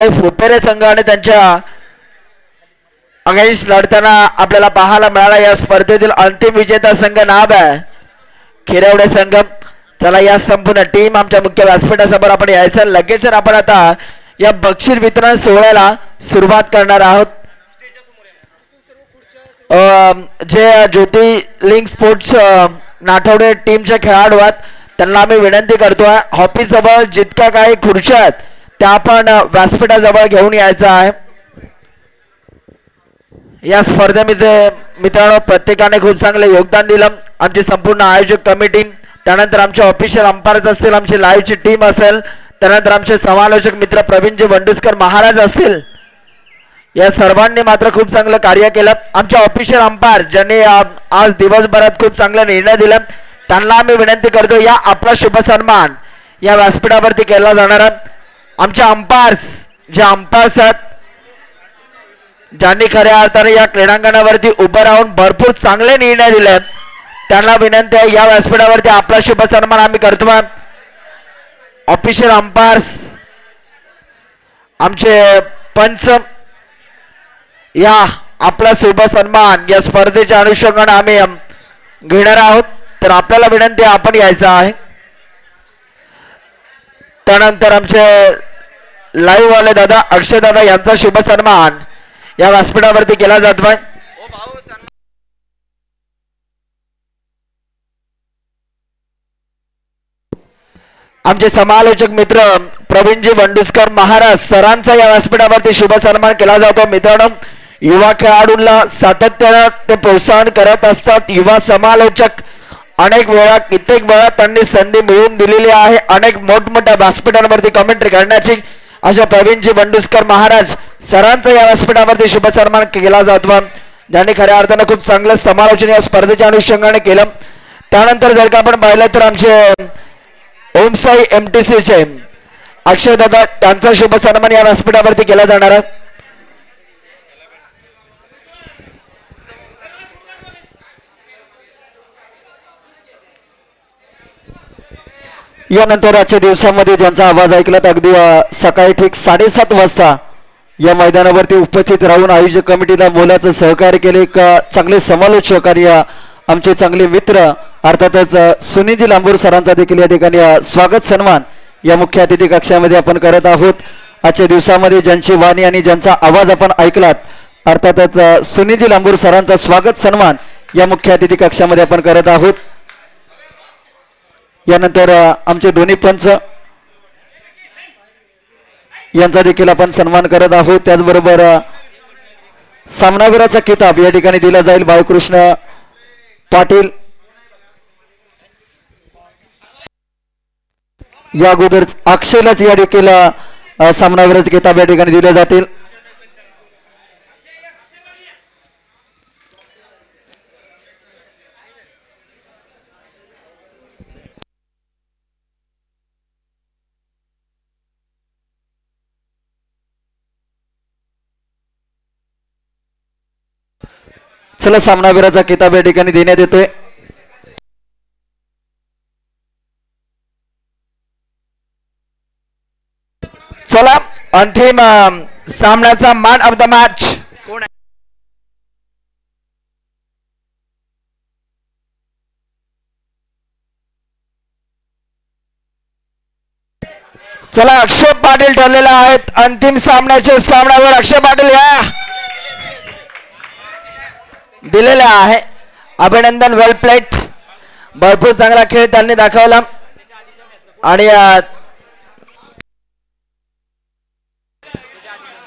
फुपेरे संघ आणि त्यांच्या अगेन्स्ट लढताना आपल्याला पाहायला मिळाला। या स्पर्धेतील अंतिम विजेता संघ नाव आहे खिरवडे संघ। चला या संपूर्ण टीम आमच्या मुख्य व्यासपीठासमोर आपण यायचं। लगेच आपण आता या बक्षीस वितरण सोहळ्याला सुरुवात करणार आहोत। जे ज्योतिर्लिंग स्पोर्ट्स नाठवडे टीमचे खेळाडू आहेत त्यांना आम्ही विनंती करतोय ऑफिस जवळ जितक्या काही खुर्च्या आहेत त्या आपण व्यासपीठाजवळ घेऊन यायचं आहे। या स्पर्धेमध्ये मित्रांनो प्रत्येकाने खूप चांगले योगदान दिलं। आमची संपूर्ण आयोजक कमिटी, त्यानंतर आमचे ऑफिशियल अंपायर्स असतील, आमची लाईव्हची टीम असेल, त्यानंतर आमचे समालोचक मित्र प्रवीणजी वंडुस्कर महाराज असतील, या सर्वांनी मात्र खूप चांगलं कार्य केलं। आमचे ऑफिशियल अंपायर ज्यांनी आज दिवसभरात खूप चांगला निर्णय दिला त्यांना आम्ही विनंती करतो या आपला शुभ सन्मान या व्यासपीठावरती केला जाणार आहे। आमचे अंपायर्स जे अंपायर्स आहेत ज्यांनी खऱ्या अर्थाने या क्रीडांगणावरती उभं राहून भरपूर चांगले निर्णय दिले त्यांना विनंती आहे या व्यासपीठावरती आपला शुभ सन्मान आम्ही करतो। ऑफिशियल अंपायर्स आमचे पंच या आपला शुभ सन्मान या स्पर्धेच्या अनुषंगाने आम्ही घेणार आहोत, तर आपल्याला विनंती आपण यायचं आहे। त्यानंतर आमचे लाईव्ह वाले दादा अक्षय दादा यांचा शुभ सन्मान या व्यासपीठावरती केला जातोय। आमचे समालोचक मित्र प्रवीणजी वंडुस्कर महाराज सरांचा या व्यासपीठावरती शुभ सन्मान केला जातो। मित्रांनो युवा खेळाडूंना सातत्याने ते प्रोत्साहन करत असतात। युवा समालोचक अनेक वेळा कित्येक वेळा त्यांनी संधी मिळवून दिलेली आहे अनेक मोठमोठ्या व्यासपीठांवरती कमेंट्री करण्याची। अशा प्रवीणजी वंडुस्कर महाराज सरांचा या व्यासपीठावरती शुभ सन्मान केला जातो ज्यांनी खऱ्या अर्थाने खूप चांगलं समालोचन या स्पर्धेच्या अनुषंगाने केलं। त्यानंतर जर का आपण पाहिलं तर आमचे ओमसाई MTC चे अक्षय दादा त्यांचा शुभ सन्मान या व्यासपीठावरती केला जाणार आहे। यानंतर आजच्या दिवसामध्ये ज्यांचा आवाज ऐकला तर अगदी सकाळी ठीक 7:30 वाजता या मैदानावरती उपस्थित राहून आयोजक कमिटीला मोलाचं सहकार्य केले एक चांगले समालोचक आणि आमचे चांगले मित्र अर्थातच सुनीलजी लांबूर सरांचा देखील या ठिकाणी स्वागत सन्मान या मुख्य अतिथी कक्षामध्ये आपण करत आहोत। आजच्या दिवसामध्ये ज्यांची वाणी आणि ज्यांचा आवाज आपण ऐकलात अर्थातच सुनीलजी लांबूर सरांचा स्वागत सन्मान या मुख्य अतिथी कक्षामध्ये आपण करत आहोत। यानंतर आमचे दोन्ही पंच यांचा देखील आपण सन्मान करत आहोत। त्याचबरोबर सामनावीराचा किताब या ठिकाणी दिला जाईल बाळकृष्ण पाटील। या अगोदर अक्षयलाच या देखील सामनावीराचे किताब या ठिकाणी दिले जातील। चला सामनावीराचा किताब या ठिकाणी देण्यात येतोय। चला अंतिम सामन्याचा मॅन ऑफ द मॅच कोण आहे? चला अक्षय पाटील ठरलेले आहेत अंतिम सामन्याचे सामन्यावर। अक्षय पाटील या दिलेले आहे अभिनंदन, वेल प्लेट। भरपूर चांगला खेळ त्यांनी दाखवला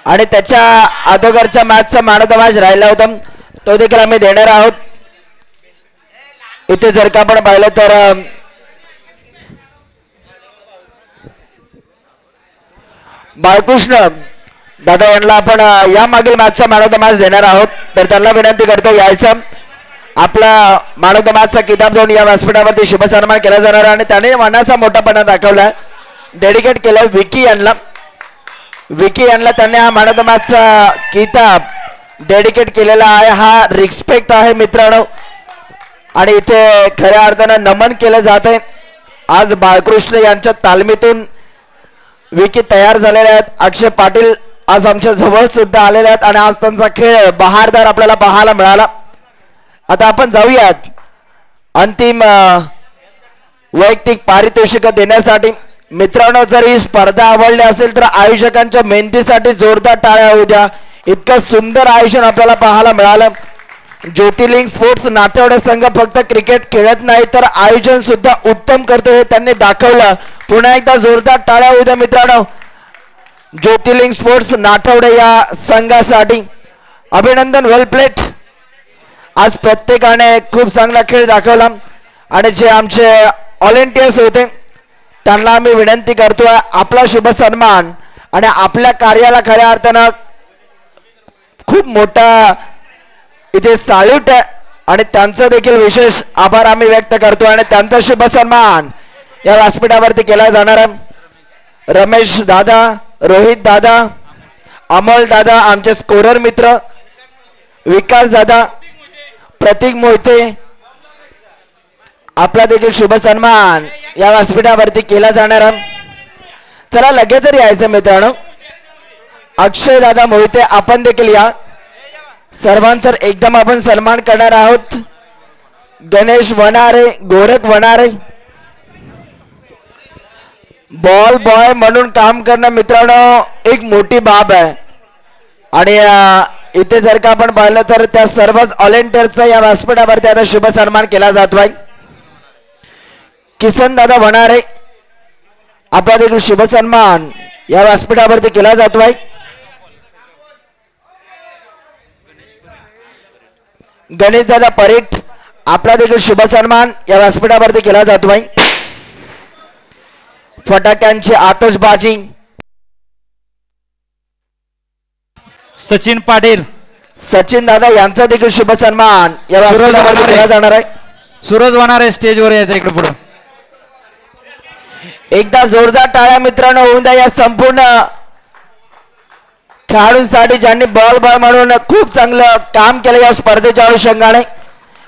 आणि त्याच्या अगोदरच्या मॅचचा मॅन ऑफ द मॅच राहिला होता तो देखील आम्ही देणार आहोत। इथे जर का आपण पाहिलं तर बाळकृष्ण दादा यांना आपण या मागील मॅचचा मॅन ऑफ द मॅच देणार आहोत, तर त्यांना विनंती करतो यायचं। आपला मॅन ऑफ द मॅचचा किताब देऊन या व्यासपीठावरती शुभ सन्मान केला जाणार आणि त्याने मनाचा मोठापणा दाखवला डेडिकेट केला विकी यांना। विकी यांना त्यांनी हा मॅन ऑफ द मॅचचा किताब डेडिकेट केलेला आहे। हा रिस्पेक्ट आहे मित्रांनो आणि इथे खऱ्या अर्थाने नमन केलं जात आहे। आज बाळकृष्ण यांच्या तालमीतून विकी तयार झालेले आहेत. अक्षय पाटील आज आमच्या जवळ सुद्धा आलेले आहेत आणि आज त्यांचा खेळ बहारदार आपल्याला पाहायला मिळाला. आता आपण जाऊयात अंतिम वैयक्तिक पारितोषिक देण्यासाठी. मित्रांनो, जर ही स्पर्धा आवडली असेल तर आयोजकांच्या मेहनतीसाठी जोरदार टाळ्या होऊ द्या. इतकं सुंदर आयोजन आपल्याला पाहायला मिळालं. ज्योतिर्लिंग स्पोर्ट्स नाठवडे संघ फक्त क्रिकेट खेळत नाही तर आयोजन सुद्धा उत्तम करतो हे त्यांनी दाखवलं. पुन्हा एकदा जोरदार टाळ्या होऊ द्या मित्रांनो ज्योतिर्लिंग स्पोर्ट्स नाठवडे या संघासाठी. अभिनंदन, वेल प्लेट. आज प्रत्येकाने खूप चांगला खेळ दाखवला आणि जे आमचे व्हॉलेंटियर्स होते त्यांना आम्ही विनंती करतोय आपला शुभ सन्मान आणि आपल्या कार्याला खऱ्या अर्थानं खूप मोठा इथे सॅल्यूट आहे आणि त्यांचं देखील विशेष आभार आम्ही व्यक्त करतो आणि त्यांचा शुभ सन्मान या व्यासपीठावरती केला जाणार आहे. रमेश दादा, रोहित दादा, अमोल दादा, आमचे स्कोरर मित्र विकास दादा, प्रतीक मोहिते, आपला देखील शुभ सन्मान या व्यासपीठावरती केला जाणार आहे. चला लगेच यायचं मित्रांनो. अक्षय दादा मोहिते आपण देखील या. सर्वांचा एकदम आपण सन्मान करणार आहोत. गणेश वनारे, गोरख वनारे, बॉल बॉय म्हणून काम करणं मित्रांनो एक मोठी बाब आहे आणि इथे जर का आपण पाहिलं तर त्या सर्वच व्हॉलेंटियर्सचा या व्यासपीठावरती आता शुभ सन्मान केला जातोय. किसन दादा वनारे, आपला देखील शुभ सन्मान या व्यासपीठावरती केला जातोय. गणेश दादा परेट, आपला देखील शुभ सन्मान या व्यासपीठावरती केला जातोय. फटाक्यांची आतषबाजी सचिन पाटील, सचिन दादा यांचा देखील शुभ सन्मान या व्यासपीठावरती केला जाणार आहे. सूरज वनारे स्टेजवर यायचं इकडे पुढे. एकदा जोरदार टाळ्या मित्रांनो होऊन द्या या संपूर्ण खेळाडूंसाठी ज्यांनी बॉल बॉय म्हणून खूप चांगलं काम केलं या स्पर्धेच्या अनुषंगाने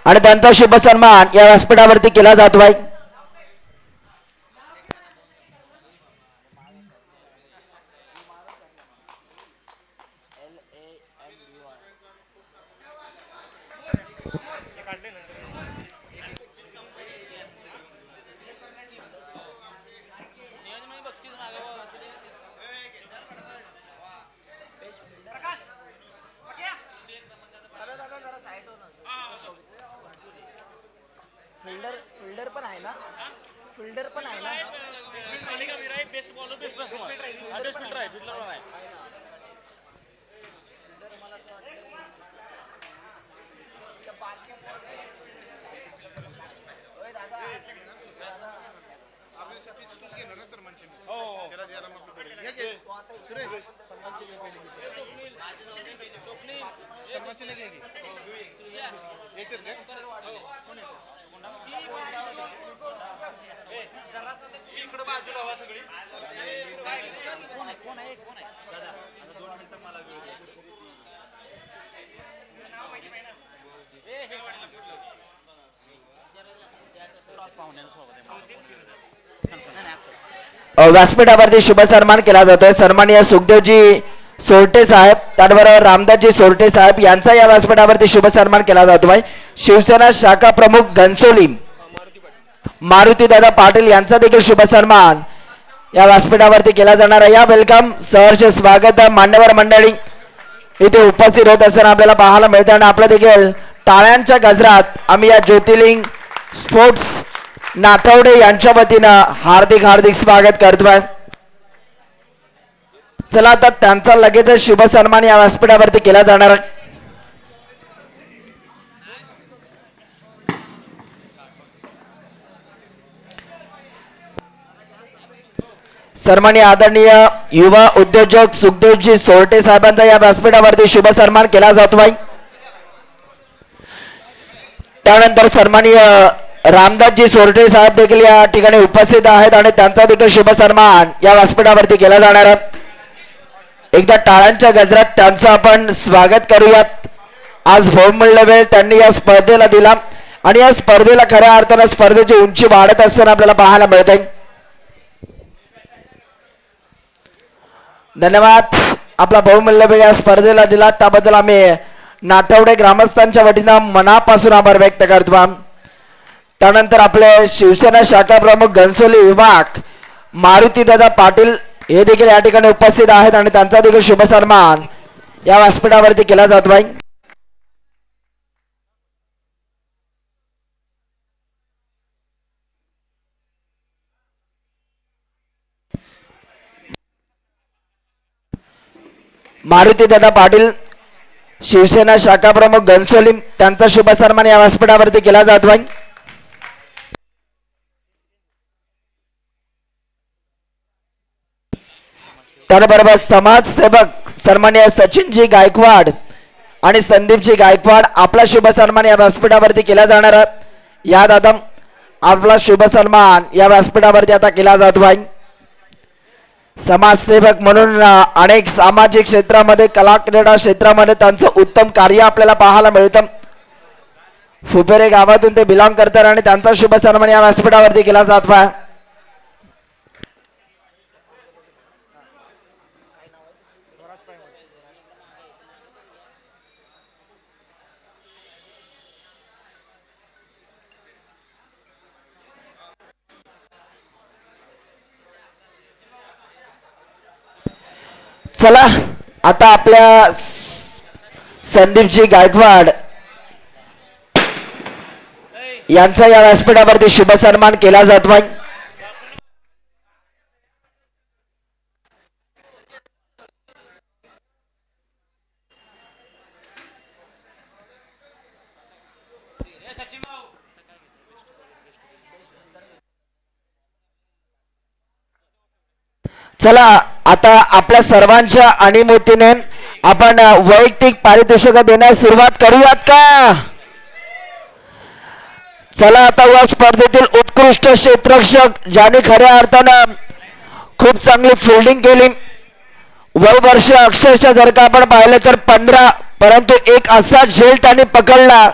आणि त्यांचा शुभ सन्मान या व्यासपीठावरती केला जातोय. फिल्डर पण आहे ना, फिल्डर पण आहे ना. व्यासपीठावरती शुभ सन्मान केला जातोय. सन्माननीय सुखदेवजी सोरटे साहेब, त्याचबरोबर रामदासजी सोरटे साहेब यांचा या व्यासपीठावरती शुभ सन्मान केला जातोय. शिवसेना शाखा प्रमुख घनसोली मारुती दादा पाटील यांचा देखील शुभ सन्मान या व्यासपीठावरती केला जाणार आहे. या वेलकम, सहर्ष स्वागत. मान्यवर मंडळी इथे उपस्थित होत असताना आपल्याला पाहायला मिळतं आणि आपलं देखील टाळ्यांच्या गजरात आम्ही या ज्योतिर्लिंग स्पोर्ट्स नाठवडे यांच्या वतीनं हार्दिक हार्दिक स्वागत करतोय. चला आता त्यांचा लगेच शुभ सन्मान या व्यासपीठावरती केला जाणार आहे. सन्माननीय आदरणीय युवा उद्योजक सुखदेवजी सोरटे साहेबांचा या व्यासपीठावरती शुभ सन्मान केला जातोय. त्यानंतर सन्माननीय रामदासजी सोरटे साहेब देखील या ठिकाणी उपस्थित आहेत आणि त्यांचा देखील शुभ सन्मान या व्यासपीठावरती केला जाणार आहे. एकदा टाळ्यांच्या गजरात त्यांचं आपण स्वागत करूयात. आज बहुमूल्य वेळ त्यांनी या स्पर्धेला दिला आणि या स्पर्धेला खऱ्या अर्थानं स्पर्धेची उंची वाढत असताना आपल्याला पाहायला मिळते. धन्यवाद आपला बहुमूल्य वेळ या स्पर्धेला दिला त्याबद्दल आम्ही नाटवडे ग्रामस्थांच्या वतीनं मनापासून आभार व्यक्त करतो. त्यानंतर आपले शिवसेना शाखा प्रमुख घनसोली विभाग मारुती दादा पाटील हे देखील या ठिकाणी उपस्थित आहेत आणि त्यांचा देखील शुभ सन्मान या व्यासपीठावरती केला जातो आहे. मारुती दादा पाटील शिवसेना शाखा प्रमुख घनसोली त्यांचा शुभ सन्मान या व्यासपीठावरती केला जातो आहे. त्याबरोबर समाजसेवक सन्माननीय सचिनजी गायकवाड आणि संदीपजी गायकवाड आपला शुभ सन्मान या व्यासपीठावरती केला जाणार आहे. या दादा आपला शुभ सन्मान या व्यासपीठावरती आता केला जातो आहे. समाजसेवक म्हणून अनेक सामाजिक क्षेत्रामध्ये कला क्रीडा क्षेत्रामध्ये त्यांचं उत्तम कार्य आपल्याला पाहायला मिळतं. फुफेरे गावातून ते बिलॉंग करतात आणि त्यांचा शुभ सन्मान या व्यासपीठावरती केला जातो आहे. चला आता आपल्या संदीपजी गायकवाड यांचा या व्यासपीठावरती शुभ सन्मान केला जातो आहे. चला आता आपल्या सर्वांच्या अणिमुतीने आपण वैयक्तिक पारितोषिक देण्यास सुरुवात करूयात का? चला आता या स्पर्धेतील उत्कृष्ट क्षेत्ररक्षक ज्याने खऱ्या अर्थानं खूप चांगली फिल्डिंग केली, वय वर्ष अक्षरशः जर का आपण पाहिलं तर 15, परंतु एक असा झेल त्याने पकडला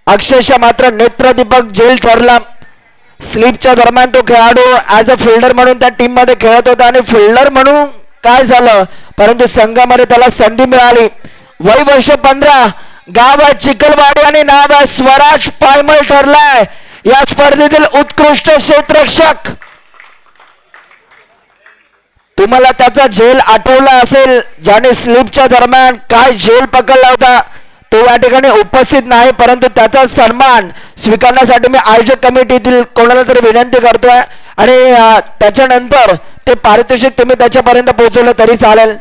अक्षरशः मात्र नेत्रदीपक झेल ठरला. स्लिपच्या दरम्यान तो खेळाडू ऍज अ फिल्डर म्हणून त्या टीम मध्ये खेळत होता आणि फिल्डर म्हणून काय झालं, परंतु संघामध्ये त्याला संधी मिळाली. वय वर्ष 15, गाव आहे चिखलवाडी आणि नाव आहे स्वराज पायमल ठरलाय या स्पर्धेतील उत्कृष्ट क्षेत्ररक्षक. तुम्हाला त्याचा झेल आठवला असेल, ज्याने स्लिपच्या दरम्यान काय झेल पकडला होता. तो या ठिकाणी उपस्थित नाही, परंतु त्याचा सन्मान स्वीकारण्यासाठी मी आयोजक कमिटीतील कोणाला तरी विनंती करतोय आणि त्याच्यानंतर ते पारितोषिक तुम्ही त्याच्यापर्यंत पोहोचवलं तरी चालेल.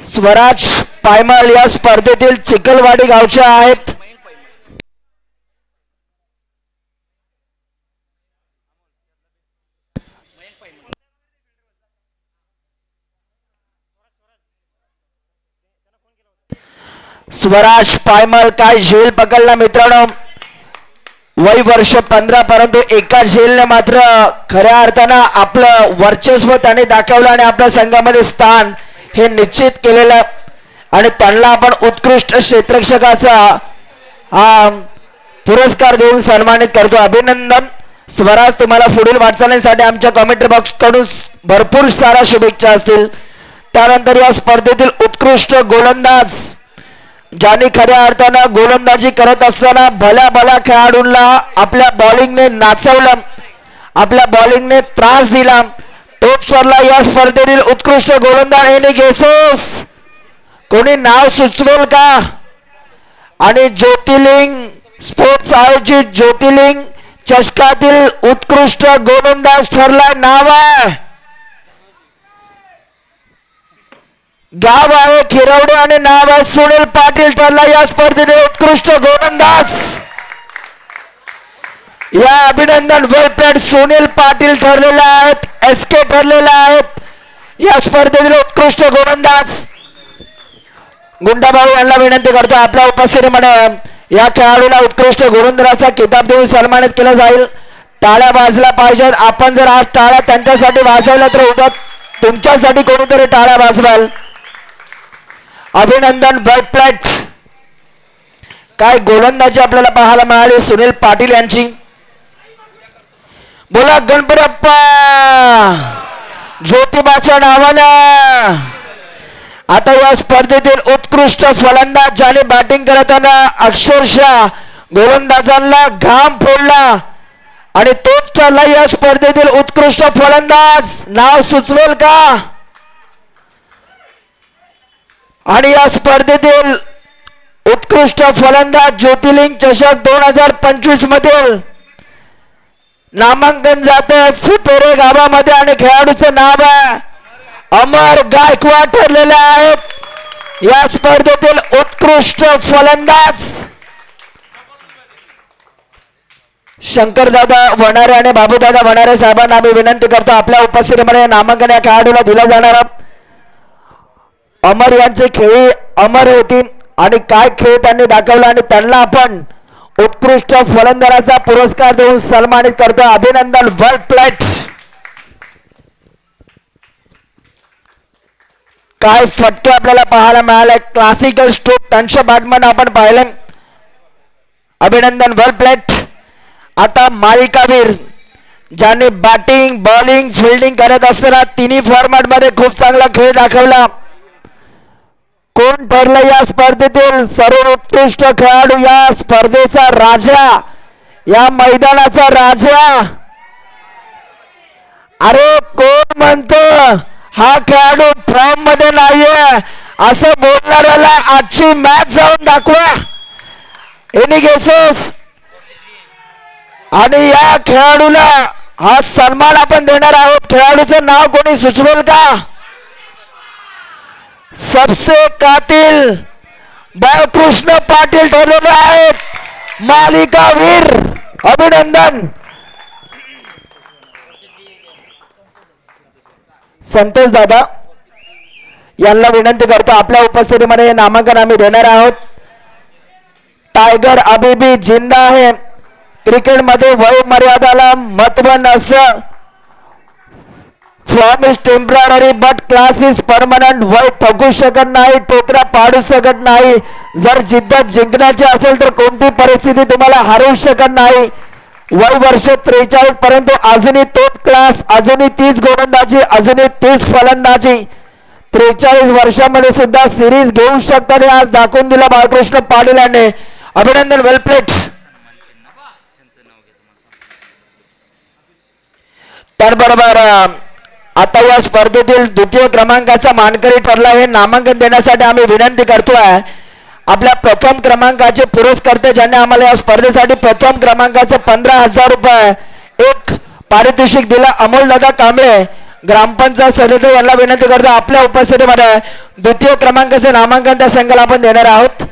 स्वराज पायमल या स्पर्धेतील चिखलवाडी गावचे आहेत. स्वराज पायमल काय झेल पकडला मित्रांनो, वय वर्ष 15, परंतु एका झेलने मात्र खऱ्या अर्थानं आपलं वर्चस्व त्याने दाखवलं आणि आपल्या संघामध्ये स्थान हे निश्चित केलेलं आणि त्यांना आपण उत्कृष्ट क्षेत्ररक्षकाचा हा पुरस्कार देऊन सन्मानित करतो. अभिनंदन स्वराज, तुम्हाला पुढील वाटचालीसाठी आमच्या कमेंट्री बॉक्स कडून भरपूर साऱ्या शुभेच्छा असतील. त्यानंतर या स्पर्धेतील उत्कृष्ट गोलंदाज ज्यांनी खऱ्या अर्थानं गोलंदाजी करत असताना भल्या भल्या खेळाडूंना आपल्या बॉलिंगने नाचवलं, आपल्या बॉलिंगने त्रास दिला, टॉप ठरला या स्पर्धेतील उत्कृष्ट गोलंदाज एनी गेसेस, कोणी नाव सुचवेल का? आणि ज्योतिर्लिंग स्पोर्ट्स आयोजित ज्योतिर्लिंग चषकातील उत्कृष्ट गोलंदाज ठरला नाव आहे, गाव आहे खिरवडे आणि नाव आहे सुनील पाटील ठरला या स्पर्धेतील उत्कृष्ट गोलंदाज. या अभिनंदन वेलप्लेट सुनील पाटील ठरलेले आहेत, SK ठरलेले आहेत या स्पर्धेतील उत्कृष्ट गोलंदाज. गुंडाभाऊ यांना विनंती करतो आपल्या उपस्थितीमध्ये या खेळाडूला उत्कृष्ट गोलंदाजाचा किताब देऊन सन्मानित केलं जाईल. टाळ्या वाजल्या पाहिजेत. आपण जर आज टाळ्या त्यांच्यासाठी वाजवल्या तर उद्या तुमच्यासाठी कोणीतरी टाळ्या वाजवाल. अभिनंदन वेलप्लेट. काय गोलंदाजी आपल्याला पाहायला मिळाली सुनील पाटील यांची. बोला गणपती बाप्पा. ज्योतिबाच्या नावानं आता या स्पर्धेतील उत्कृष्ट फलंदाज ज्याने बॅटिंग करताना अक्षरशः गोलंदाजांना घाम फोडला आणि तोच ठरला या स्पर्धेतील उत्कृष्ट फलंदाज. नाव सुचवेल का? आणि या स्पर्धेतील उत्कृष्ट फलंदाज ज्योतिर्लिंग चषक 2025 मधील नामांकन जाते फुटोरे गावामध्ये आणि खेळाडूचं नाव आहे अमर गायकवाड ठरलेले आहेत या स्पर्धेतील उत्कृष्ट फलंदाज. शंकरदादा वणारे आणि बाबूदादा वणारे साहेबांना आम्ही विनंती करतो आपल्या उपस्थितीमध्ये नामांकन या खेळाडूला दिला जाणार. अमर यांची खेळी अमर होती आणि काय खेळ त्यांनी दाखवला आणि त्यांना आपण उत्कृष्ट फलंदाजाचा पुरस्कार देऊन सन्मानित करतो. अभिनंदन. वेल प्लेड. काय फटके आपल्याला पाहायला मिळाले. क्लासिकल स्ट्रोक त्यांच्या बॅटमध्ये आपण पाहिले. अभिनंदन. वेल प्लेड. आता मालिकावीर ज्याने बॅटिंग बॉलिंग फिल्डिंग करत असताना तिन्ही फॉर्मॅट मध्ये खूप चांगला खेळ दाखवला. कोण ठरलं या स्पर्धेतील सर्वोत्कृष्ट खेळाडू या स्पर्धेचा राजा या मैदानाचा राजा? अरे कोण म्हणतो हा खेळाडू फॉर्म मध्ये नाहीये असं बोलणाऱ्याला आजची मॅच जाऊन दाखवा. Any guesses? आणि या खेळाडूला हा सन्मान आपण देणार आहोत. खेळाडूचं नाव कोणी सुचवेल का? सबसे कातिल बाळकृष्ण पाटील ठरलेले आहेत मालिकावीर. अभिनंदन. संतोष दादा यांना विनंती करतो आपल्या उपस्थितीमध्ये नामांकन आम्ही देणार आहोत. टायगर अभी भी जिंदा आहे. क्रिकेटमध्ये वय मर्यादाला महत्व नसतं. Form is temporary but class is permanent. वय थकू शकत नाही, टोकरा पाडू शकत नाही. जर जिद्द जिंकण्याची असेल तर कोणती परिस्थिती तुम्हाला हरवू शकत नाही. वय वर्ष 43 परंतु अजूनही तोच क्लास, अजूनही तीच गोलंदाजी, अजूनही तीच फलंदाजी. 43 वर्षामध्ये सुद्धा सिरीज घेऊ शकतात हे आज दाखवून दिलं बाळकृष्ण पाटील यांनी. अभिनंदन. वेल प्लेड. त्याचबरोबर आता या स्पर्धेतील द्वितीय क्रमांकाचा मानकरी ठरला हे नामांकन देण्यासाठी आम्ही विनंती करतोय आपल्या प्रथम क्रमांकाचे पुरस्कर्ते ज्यांनी आम्हाला या स्पर्धेसाठी प्रथम क्रमांकाचं 15,000 रुपये एक पारितोषिक दिलं अमोलदादा कांबळे ग्रामपंचायत सदस्य यांना विनंती करतो आपल्या उपस्थितीमध्ये द्वितीय क्रमांकाचे नामांकन त्या संघाला आपण देणार आहोत.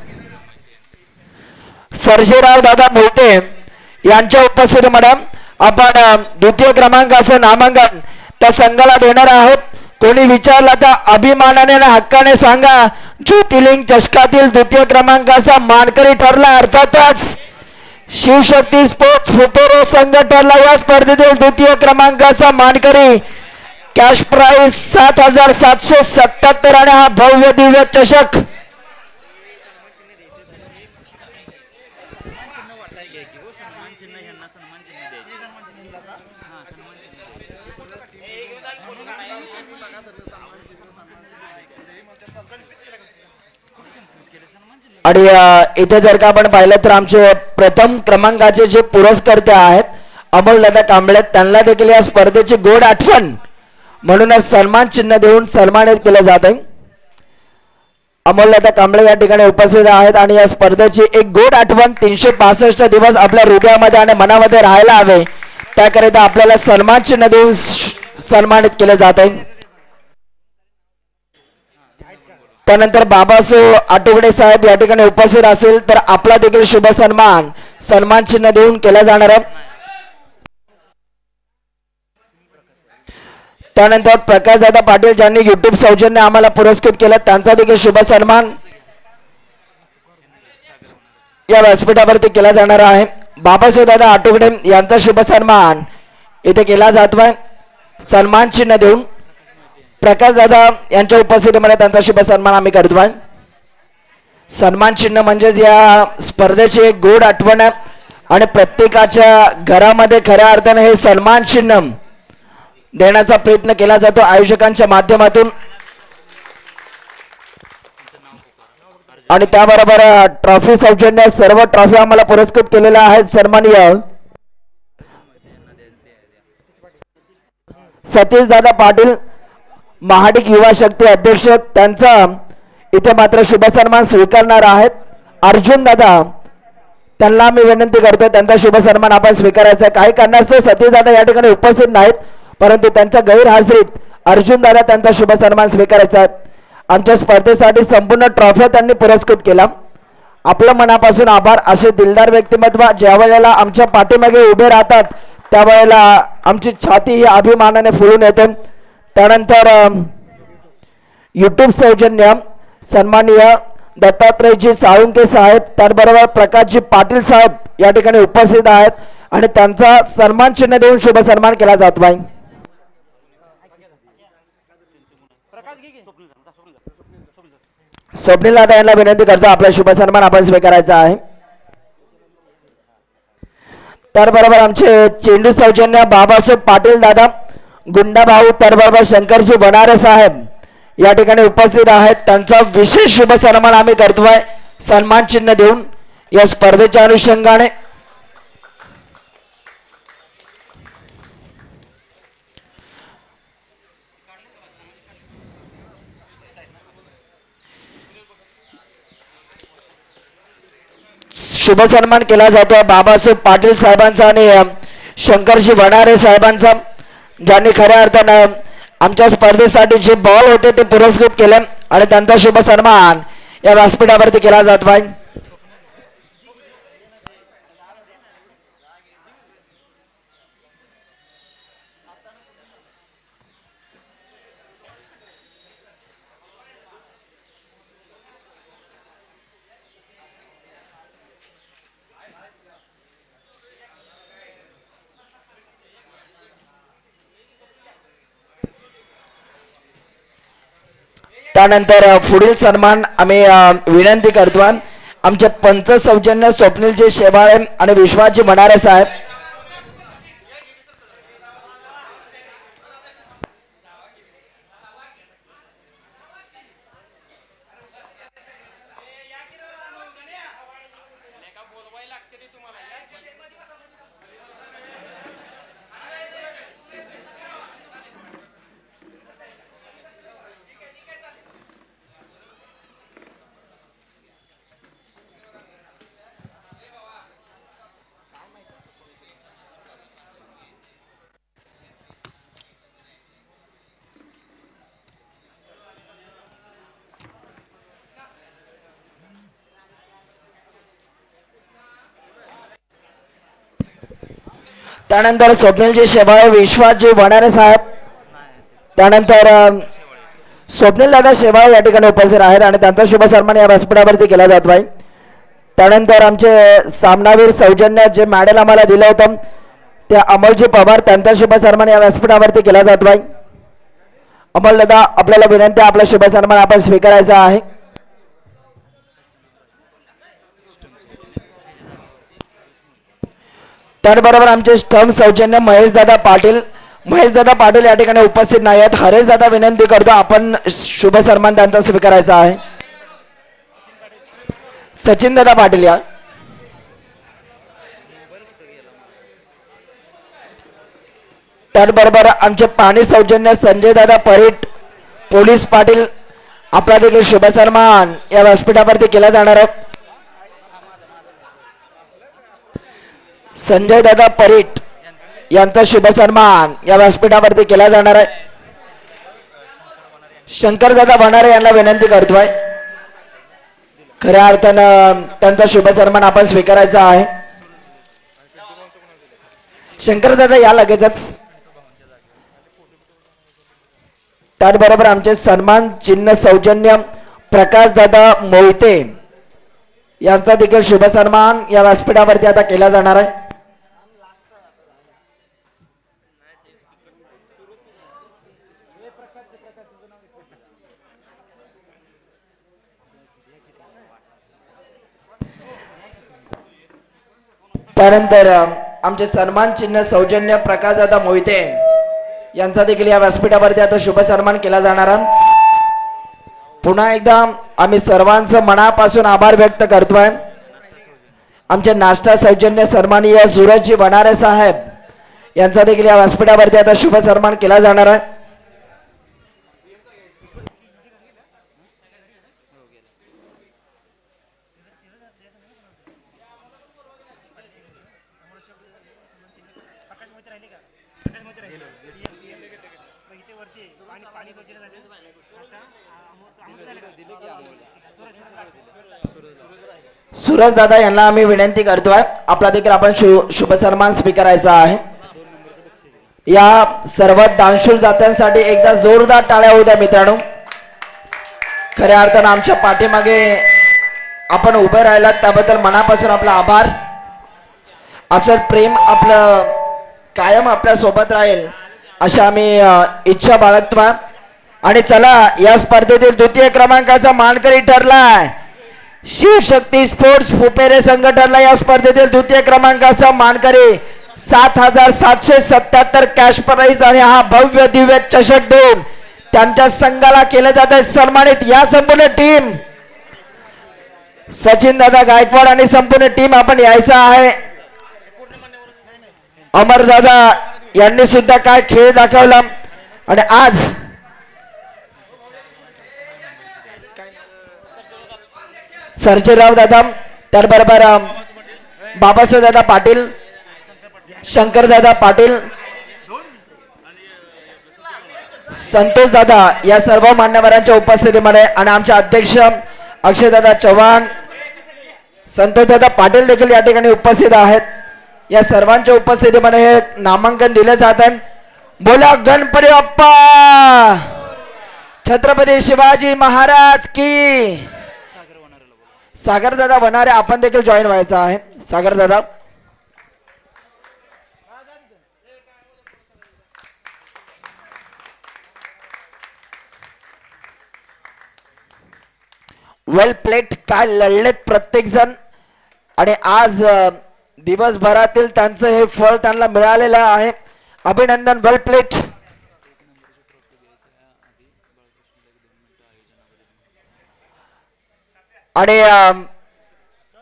सर्जेराव दादा मोहिते यांच्या उपस्थितीमध्ये आपण द्वितीय क्रमांकाचं नामांकन त्या संघाला देणार आहोत. कोणी विचारला तर अभिमानाने आणि हक्काने सांगा ज्योतिर्लिंग चषकातील द्वितीय क्रमांकाचा मानकरी ठरला अर्थातच शिवशक्ती स्पोर्ट्स फुटोरो संघ ठरला या स्पर्धेतील द्वितीय क्रमांकाचा मानकरी. कॅश प्राइज 7,777 आणि हा भव्य दिव्य चषक आणि इथे जर का आपण पाहिलं तर आमचे प्रथम क्रमांकाचे जे पुरस्कर्ते आहेत अमोलदादा कांबळे त्यांना देखील या स्पर्धेची गोड आठवण म्हणूनच सन्मान चिन्ह देऊन सन्मानित केलं जात आहे. अमोलदादा कांबळे या ठिकाणी उपस्थित आहेत आणि या स्पर्धेची एक गोड आठवण 365 दिवस आपल्या हृदयामध्ये आणि मनामध्ये राहायला हवे त्याकरिता आपल्याला सन्मान चिन्ह देऊन सन्मानित केले जात आहे. त्यानंतर बाबासाहेब आठवडे साहेब या ठिकाणी उपस्थित असतील तर आपला देखील शुभ सन्मान चिन्ह देऊन केला जाणार आहे. त्यानंतर प्रकाशदादा पाटील ज्यांनी युट्यूब सौजन्य आम्हाला पुरस्कृत केलं त्यांचा देखील शुभ सन्मान या व्यासपीठावरती केला जाणार आहे. बाबासाहेब दादा आठवडे यांचा शुभ सन्मान इथे केला जातोय सन्मान चिन्ह देऊन. प्रकाश दादा यांच्या उपस्थितीमध्ये त्यांचा शुभ सन्मान आम्ही करतोय. सन्मान चिन्ह म्हणजेच या स्पर्धेची एक गोड आठवण आहे आणि प्रत्येकाच्या घरामध्ये खऱ्या अर्थाने हे सन्मान चिन्ह देण्याचा प्रयत्न केला जातो आयोजकांच्या माध्यमातून आणि त्याबरोबर ट्रॉफी सौजन्य सर्व ट्रॉफी आम्हाला पुरस्कृत केलेल्या आहेत सन्माननीय सतीश दादा पाटील महाडिक युवा शक्ती अध्यक्ष त्यांचा इथे मात्र शुभ सन्मान स्वीकारणार आहेत अर्जुन दादा त्यांना मी विनंती करतो त्यांचा शुभ सन्मान आपण स्वीकारायचा काही कारणास्तव सतीश दादा या ठिकाणी उपस्थित नाहीत परंतु त्यांच्या गैरहजेरीत अर्जुन दादा त्यांचा शुभ सन्मान स्वीकारायचा आमच्या स्पर्धेसाठी संपूर्ण ट्रॉफ्या त्यांनी पुरस्कृत केला आपलं मनापासून आभार असे दिलदार व्यक्तिमत्व ज्या वेळेला आमच्या पाठीमागे उभे राहतात त्यावेळेला आमची छाती ही अभिमानाने फुलून येते त्यानंतर यूट्यूब सौजन्य सन्माननीय दत्तात्रयजी साळुंके साहेब त्याचबरोबर प्रकाशजी पाटील साहेब या ठिकाणी उपस्थित आहेत आणि त्यांचा सन्मान चिन्ह देऊन शुभ सन्मान केला जातो आहे स्वप्नील दादा यांना विनंती करतो आपला शुभ सन्मान आपण स्वीकारायचा आहे त्याचबरोबर आमचे चेंडू सौजन्य बाबासाहेब पाटील दादा गुंडा भाऊ त्याचबरोबर शंकरजी बनारे साहेब या ठिकाणी उपस्थित आहेत त्यांचा विशेष शुभ सन्मान आम्ही करतोय सन्मान चिन्ह देऊन या स्पर्धेच्या अनुषंगाने शुभ सन्मान केला जातो बाबासाहेब पाटील साहेबांचा आणि शंकरजी बनारे साहेबांचा ज्यांनी खऱ्या अर्थानं आमच्या स्पर्धेसाठी जे बॉल होते ते पुरस्कृत केले आणि त्यांचा शुभ सन्मान या व्यासपीठावरती केला जातो आहे त्यानंतर पुढील सन्मान आम्ही विनंती करतो आमचे पंच सौजन्य स्वप्नीलजी शेवाळे आणि विश्वासजी मनारे साहेब त्यानंतर स्वप्नीलजी शेवाळे विश्वासजी बनारे साहेब त्यानंतर स्वप्नील दादा शेवाळे या ठिकाणी उपस्थित आहेत आणि त्यांचा शुभ सन्मान या व्यासपीठावरती केला जातो आहे त्यानंतर आमचे सामनावीर सौजन्य जे मॅडल आम्हाला दिलं होतं त्या अमोलजी पवार त्यांचा शुभ सन्मान या व्यासपीठावरती केला जातो आहे अमोल दादा आपल्याला विनंती आपला शुभ सन्मान आपण स्वीकारायचा आहे त्याचबरोबर आमचे स्टंप सौजन्य महेश दादा पाटील या ठिकाणी उपस्थित नाही आहेत हरेश दादा विनंती करतो आपण शुभ सन्मान त्यांचा स्वीकारायचा आहे सचिन दादा पाटील या त्याचबरोबर आमचे पाणी सौजन्य संजय दादा परीट पोलीस पाटील आपला देखील शुभ सन्मान या व्यासपीठावरती केला जाणार आहे संजय दादा परीट यांचा शुभ सन्मान या व्यासपीठावरती केला जाणार आहे शंकर दादा बनारे यांना विनंती करतोय खऱ्या अर्थानं त्यांचा शुभ सन्मान आपण स्वीकारायचा आहे शंकर दादा या लगेचच त्याचबरोबर आमचे सन्मान चिन्ह सौजन्य प्रकाश दादा मोहिते यांचा देखील शुभ सन्मान या व्यासपीठावरती आता केला जाणार आहे त्यानंतर आमचे सन्मान चिन्ह सौजन्य प्रकाश दादा मोहिते यांचा देखील या व्यासपीठावरती आता शुभ सन्मान केला जाणार आहे। पुन्हा एकदा आम्ही सर्वांचं मनापासून आभार व्यक्त करतोय। आमचे नाश्ता सौजन्य सन्माननीय सूरजजी वनारे साहेब यांचा देखील या व्यासपीठावरती आता शुभ सन्मान केला जाणार आहे। सूरज दादा यांना आम्ही विनंती करतोय आपला देखील आपण शुभ सन्मान स्वीकारायचा आहे। या सर्व दानशूर दात्यांसाठी एकदा जोरदार टाळ्या होऊ द्या मित्रांनो। खऱ्या अर्थानं आमच्या पाठीमागे आपण उभे राहिलात त्याबद्दल मनापासून आपला आभार। असं प्रेम आपलं कायम आपल्या सोबत राहील अशी आम्ही इच्छा बाळगतो। आणि चला या स्पर्धेतील द्वितीय क्रमांकाचा मानकरी ठरलाय शिवशक्ती स्पोर्ट्स फुपेरे संघटनला। या स्पर्धेतील द्वितीय क्रमांकाचा मानकरी 7,777 कॅश प्राइज आणि हा भव्य दिव्य चषक देऊन त्यांच्या संघाला केले जात आहे सन्मानित। या संपूर्ण टीम सचिन दादा गायकवाड आणि संपूर्ण टीम आपण यायचा आहे। अमर दादा यांनी सुद्धा काय खेळ दाखवला आणि आज सर्जेराव दादा त्याबरोबर बाबासाहेब दादा पाटील शंकर दादा पाटील संतोष दादा या सर्व मान्यवरांच्या उपस्थितीमध्ये आणि आमचे अध्यक्ष अक्षय दादा चव्हाण संतोष दादा पाटील देखील या ठिकाणी उपस्थित आहेत। या सर्वांच्या उपस्थितीमध्ये हे नामांकन दिले जात आहे। बोला गणपती बाप्पा छत्रपती शिवाजी महाराज की। सागर दादा वनारे आपण देखील जॉईन व्हायचा आहे। सागर दादा वेल प्लेट काय लढलेत प्रत्येक जण आणि आज दिवसभरातील त्यांचं हे फळ त्यांना मिळालेलं आहे। अभिनंदन वेल प्लेट। आणि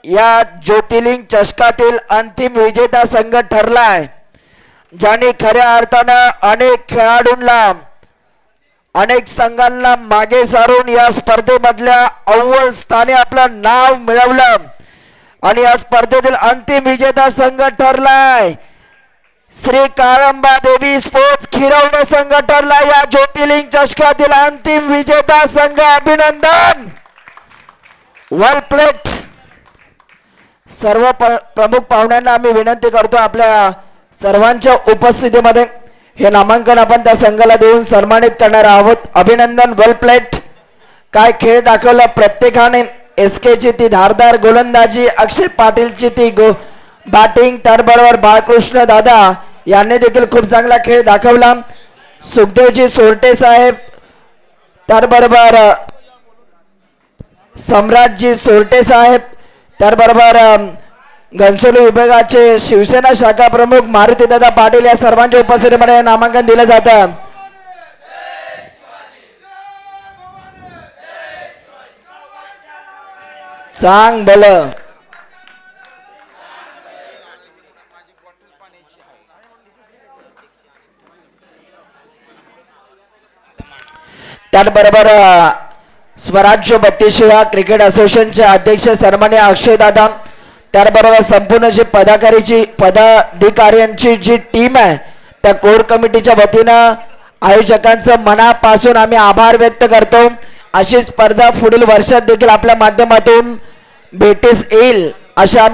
या ज्योतिर्लिंग चषकातील अंतिम विजेता संघ ठरलाय ज्याने खऱ्या अर्थानं अनेक खेळाडूंना अनेक संघांना मागे सारून या स्पर्धेमधल्या अव्वल स्थानी आपलं नाव मिळवलं आणि या स्पर्धेतील अंतिम विजेता संघ ठरलाय श्री काळंबा देवी स्पोर्ट्स खिरवणे संघ ठरला। या ज्योतिर्लिंग चषकातील अंतिम विजेता संघ अभिनंदन वेल प्लेट। सर्व प्रमुख पाहुण्यांना आम्ही विनंती करतो आपल्या सर्वांच्या उपस्थितीमध्ये हे नामांकन आपण त्या संघाला देऊन सन्मानित करणार आहोत। अभिनंदन वेल प्लेट। काय खेळ दाखवला प्रत्येकाने। एसके ची ती धारदार गोलंदाजी अक्षय पाटीलची ती बॅटिंग त्याबरोबर बाळकृष्ण दादा यांनी देखील खूप चांगला खेळ दाखवला। सुखदेवजी सोरटे साहेब त्याबरोबर सम्राटजी सोरटे साहेब त्याबरोबर घनसोली विभागाचे शिवसेना शाखा प्रमुख मारुती दादा पाटील या सर्वांच्या उपस्थितीमध्ये नामांकन दिलं जातं। चांग भल त्याबरोबर स्वराज्य 32 क्रिकेट असोसिएशनचे अध्यक्ष सन्माननीय अक्षय दादा त्याबरोबर संपूर्ण जी पदाधिकाऱ्यांची जी टीम आहे त्या कोर कमिटीच्या वतीनं आयोजकांचं मनापासून आम्ही आभार व्यक्त करतो। अशी स्पर्धा पुढील वर्षात देखील आपल्या माध्यमातून भेटीस येईल अशा